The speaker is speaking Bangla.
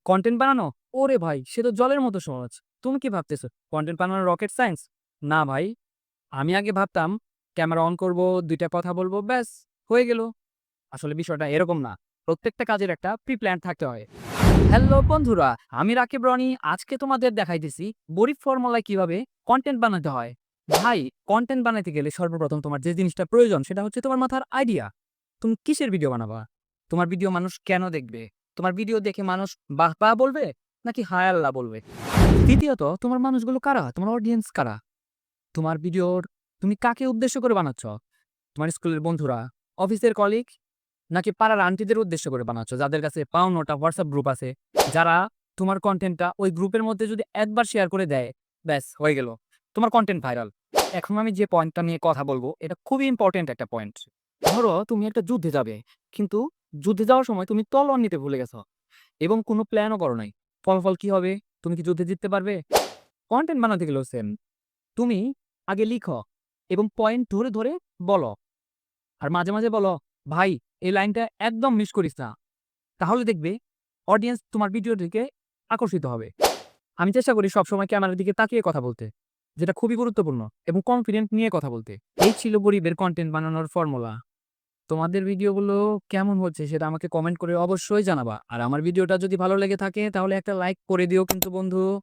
কনটেন্ট বানানো? ওরে ভাই সে তো জলের মতো সহজ। তুমি কি ভাবতেছো কনটেন্ট বানানো রকেট সায়েন্স? না ভাই, আমি আগে ভাবতাম ক্যামেরা অন করব, ২ টা কথা বলব, ব্যাস হয়ে গেল। আসলে বিষয়টা এরকম না। প্রত্যেকটা কাজের একটা প্রি প্ল্যান থাকতে হয়। হ্যালো বন্ধুরা, আমি রাকিব রনি। আজকে তোমাদের দেখাইতেছি বড়ি ফর্মুলায় কিভাবে কনটেন্ট বানাতে হয়। ভাই, কনটেন্ট বানাইতে গেলে সর্বপ্রথম তোমার যে জিনিসটা প্রয়োজন সেটা হচ্ছে তোমার মাথার আইডিয়া। তুমি কিসের ভিডিও বানাবা? তোমার ভিডিও মানুষ কেন দেখবে? তোমার ভিডিও দেখে মানুষ বাহ! বাহ! বলবে নাকি হায় আল্লাহ বলবে? দ্বিতীয়ত, তোমার মানুষগুলো কারা? তোমার অডিয়েন্স কারা? তোমার ভিডিওর তুমি কাকে উদ্দেশ্য করে বানাচ্ছ? তোমার স্কুলের বন্ধুরা, অফিসের কলিগ নাকি পাড়ার আন্টিদের উদ্দেশ্য করে বানাচ্ছ যাদের কাছে ৫২টা হোয়াটসঅ্যাপ গ্রুপ আছে, যারা তোমার কনটেন্টটা ওই গ্রুপের মধ্যে যদি একবার শেয়ার করে দেয়, ব্যাস হয়ে গেল। তোমার কনটেন্ট ভাইরাল। এখন আমি যে পয়েন্টটা নিয়ে কথা বলব, এটা খুবই ইম্পোর্টেন্ট একটা পয়েন্ট। ধরো তুমি একটা যুদ্ধে যাবে, কিন্তু যুদ্ধে যাওয়ার সময় তুমি তলোয়ার নিতে ভুলে গেছো এবং কোনো প্ল্যানও করো নাই। ফলাফল কি হবে? তুমি কি যুদ্ধে জিততে পারবে? কনটেন্ট বানাতে গেলেও সেম। তুমি আগে লিখো এবং পয়েন্ট ধরে, ধরে বলো। আর মাঝে, মাঝে বলো, "ভাই, এই লাইনটা একদম মিস করিস না।" তাহলে দেখবে অডিয়েন্স তোমার ভিডিওর দিকে আকর্ষিত হবে। আমি চেষ্টা করি সবসময় ক্যামেরার দিকে তাকিয়ে কথা বলতে, যেটা খুবই গুরুত্বপূর্ণ, এবং কনফিডেন্ট নিয়ে কথা বলতে। এই ছিল গরিবের কনটেন্ট বানানোর ফর্মুলা। তোমাদের ভিডিওগুলো কেমন হচ্ছে সেটা আমাকে কমেন্ট করে অবশ্যই জানাবা। আর আমার ভিডিওটা যদি ভালো লেগে থাকে তাহলে একটা লাইক করে দিও কিন্তু বন্ধু।